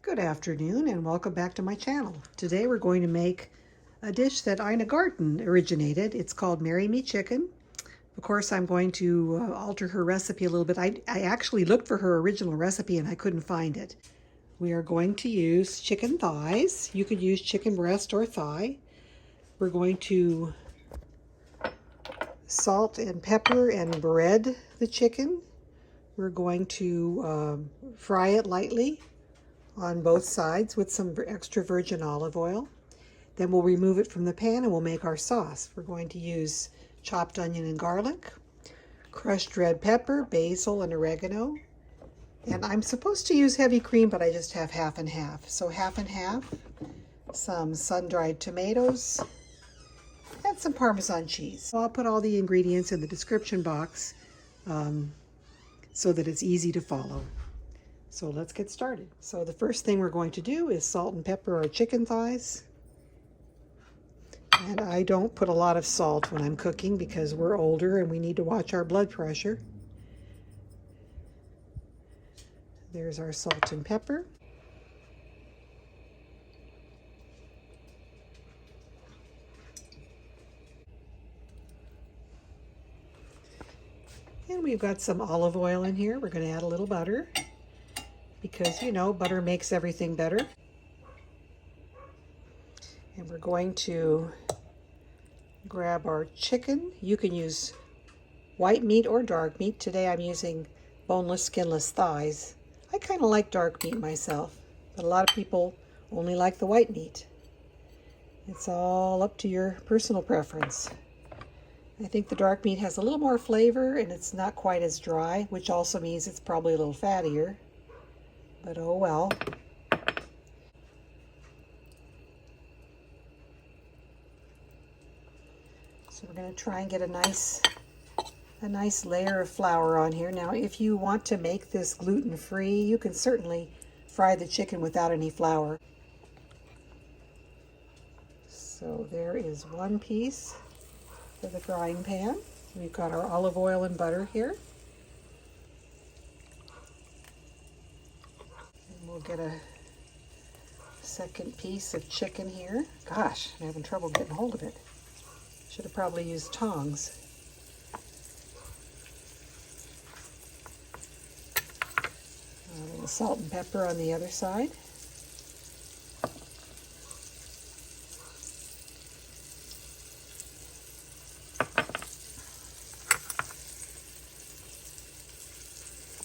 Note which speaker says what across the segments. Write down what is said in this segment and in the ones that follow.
Speaker 1: Good afternoon and welcome back to my channel. Today we're going to make a dish that Ina Garten originated. It's called Marry Me Chicken. Of course, I'm going to alter her recipe a little bit. I actually looked for her original recipe and I couldn't find it. We are going to use chicken thighs. You could use chicken breast or thigh. We're going to salt and pepper and bread the chicken. We're going to fry it lightly on both sides with some extra virgin olive oil. Then we'll remove it from the pan and we'll make our sauce. We're going to use chopped onion and garlic, crushed red pepper, basil, and oregano. And I'm supposed to use heavy cream, but I just have half and half. So half and half, some sun-dried tomatoes, and some Parmesan cheese. So I'll put all the ingredients in the description box so that it's easy to follow. So let's get started. So the first thing we're going to do is salt and pepper our chicken thighs. And I don't put a lot of salt when I'm cooking because we're older and we need to watch our blood pressure. There's our salt and pepper. And we've got some olive oil in here. We're going to add a little butter because, you know, butter makes everything better. And we're going to grab our chicken. You can use white meat or dark meat. Today I'm using boneless, skinless thighs. I kind of like dark meat myself, but a lot of people only like the white meat. It's all up to your personal preference. I think the dark meat has a little more flavor and it's not quite as dry, which also means it's probably a little fattier. But oh well. So we're going to try and get a nice layer of flour on here. Now, if you want to make this gluten-free, you can certainly fry the chicken without any flour. So there is one piece for the frying pan. We've got our olive oil and butter here. We'll get a second piece of chicken here. Gosh, I'm having trouble getting hold of it. Should have probably used tongs. A little salt and pepper on the other side.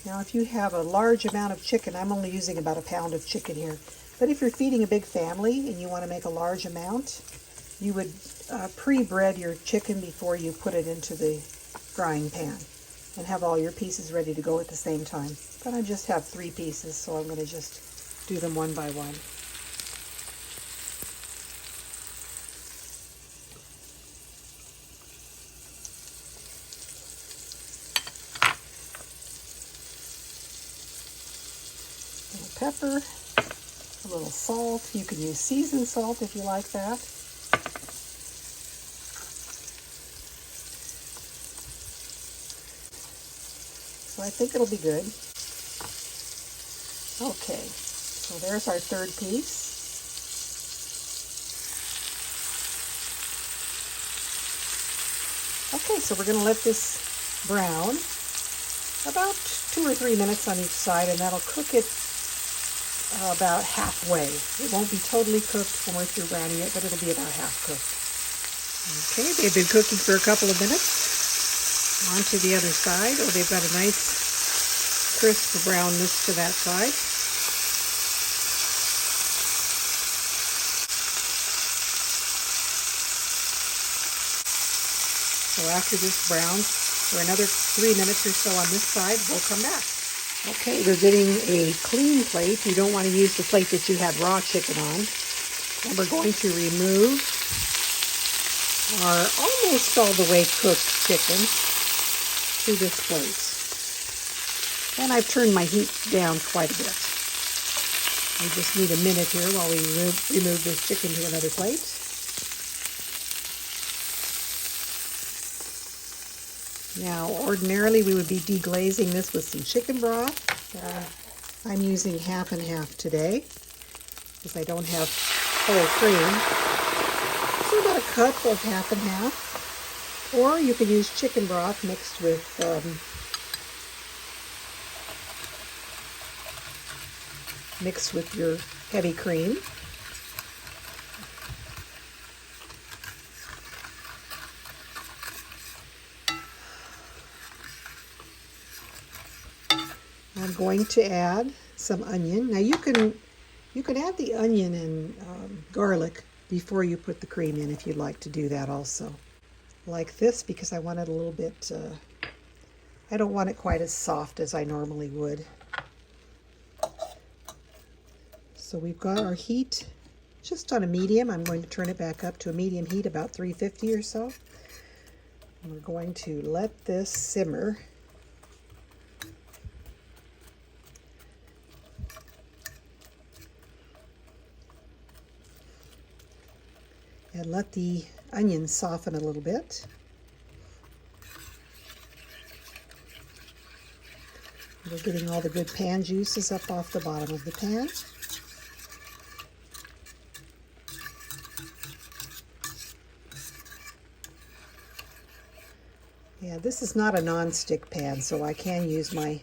Speaker 1: Now, if you have a large amount of chicken, I'm only using about a pound of chicken here, but if you're feeding a big family and you want to make a large amount, you would pre-bread your chicken before you put it into the frying pan and have all your pieces ready to go at the same time. But I just have 3 pieces, so I'm going to just do them one by one. Pepper, a little salt. You can use seasoned salt if you like that. So I think it'll be good. Okay, so there's our third piece. Okay, so we're going to let this brown about 2 or 3 minutes on each side, and that'll cook it about halfway. It won't be totally cooked when we're through browning it, but it'll be about half cooked. Okay, they've been cooking for a couple of minutes. On to the other side. Oh, they've got a nice crisp brownness to that side. So after this browns for another 3 minutes or so on this side, we'll come back. Okay, we're getting a clean plate. You don't want to use the plate that you had raw chicken on. And we're going to remove our almost all the way cooked chicken to this plate. And I've turned my heat down quite a bit. We just need a minute here while we remove this chicken to another plate. Now, ordinarily we would be deglazing this with some chicken broth. I'm using half and half today. because I don't have whole cream. So about a cup of half and half. Or you can use chicken broth mixed with your heavy cream. I'm going to add some onion. Now you can add the onion and garlic before you put the cream in if you'd like to do that also. Like this, because I want it a little bit, I don't want it quite as soft as I normally would. So we've got our heat just on a medium. I'm going to turn it back up to a medium heat, about 350 or so. And we're going to let this simmer. And let the onions soften a little bit. We're getting all the good pan juices up off the bottom of the pan. Yeah, this is not a non-stick pan, so I can use my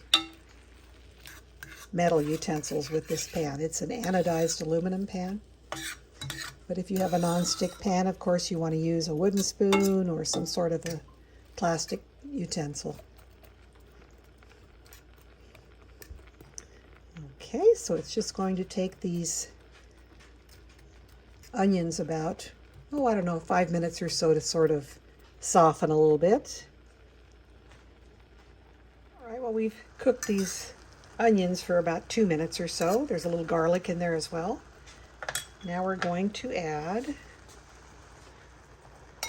Speaker 1: metal utensils with this pan. It's an anodized aluminum pan. But if you have a non-stick pan, of course, you want to use a wooden spoon or some sort of a plastic utensil. Okay, so it's just going to take these onions about, I don't know, 5 minutes or so to sort of soften a little bit. All right, well, we've cooked these onions for about 2 minutes or so. There's a little garlic in there as well. Now we're going to add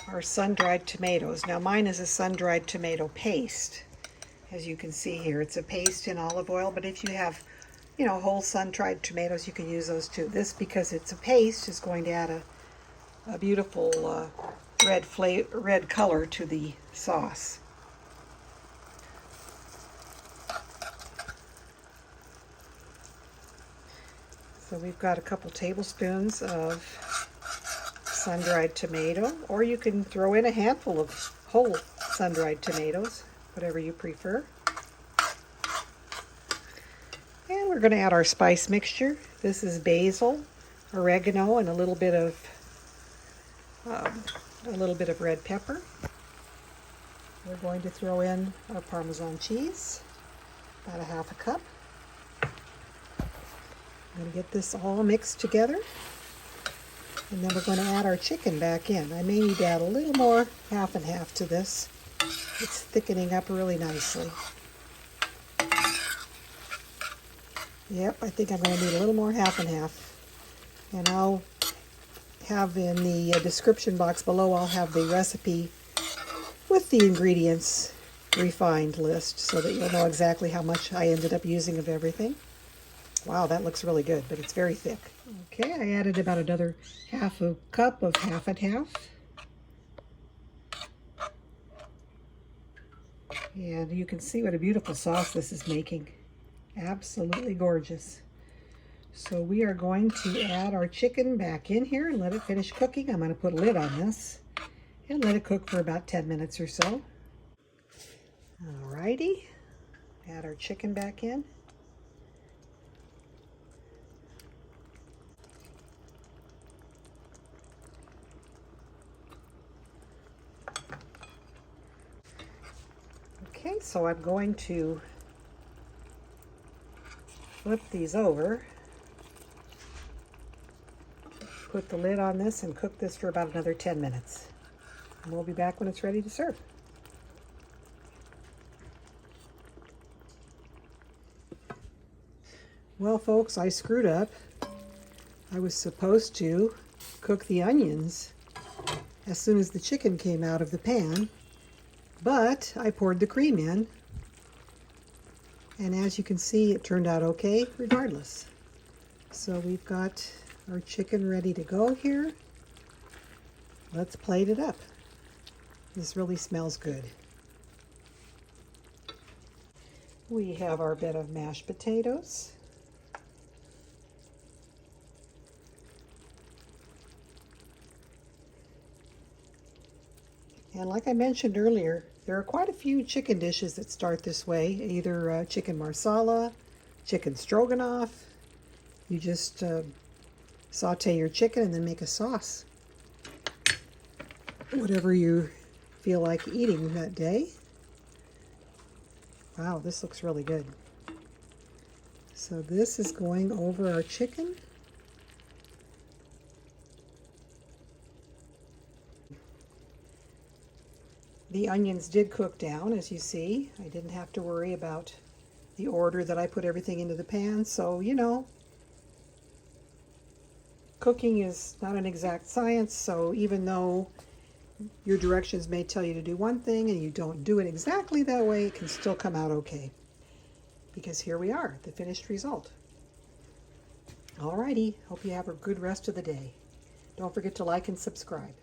Speaker 1: our sun-dried tomatoes. Now mine is a sun-dried tomato paste. As you can see here, it's a paste in olive oil, but if you have, whole sun-dried tomatoes, you can use those too. This, because it's a paste, is going to add a beautiful red color to the sauce. So we've got a couple tablespoons of sun-dried tomato, or you can throw in a handful of whole sun-dried tomatoes, whatever you prefer. And we're going to add our spice mixture. This is basil, oregano, and a little bit of red pepper. We're going to throw in our Parmesan cheese, about a half a cup. I'm going to get this all mixed together, and then we're going to add our chicken back in. I may need to add a little more half and half to this. It's thickening up really nicely. Yep, I think I'm going to need a little more half and half. And I'll have in the description box below, I'll have the recipe with the ingredients refined list so that you'll know exactly how much I ended up using of everything. Wow, that looks really good, but it's very thick. Okay, I added about another half a cup of half and half. And you can see what a beautiful sauce this is making. Absolutely gorgeous. So we are going to add our chicken back in here and let it finish cooking. I'm going to put a lid on this and let it cook for about 10 minutes or so. Alrighty, add our chicken back in. Okay, so I'm going to flip these over, put the lid on this, and cook this for about another 10 minutes. And we'll be back when it's ready to serve. Well, folks, I screwed up. I was supposed to cook the onions as soon as the chicken came out of the pan, but I poured the cream in, and as you can see, it turned out okay regardless. So we've got our chicken ready to go here. Let's plate it up. This really smells good. We have our bed of mashed potatoes. And like I mentioned earlier, there are quite a few chicken dishes that start this way, either chicken marsala, chicken stroganoff. You just saute your chicken and then make a sauce. Whatever you feel like eating that day. Wow, this looks really good. So this is going over our chicken. The onions did cook down, as you see. I didn't have to worry about the order that I put everything into the pan. So, you know, cooking is not an exact science. So even though your directions may tell you to do one thing and you don't do it exactly that way, it can still come out okay. Because here we are, the finished result. Alrighty, hope you have a good rest of the day. Don't forget to like and subscribe.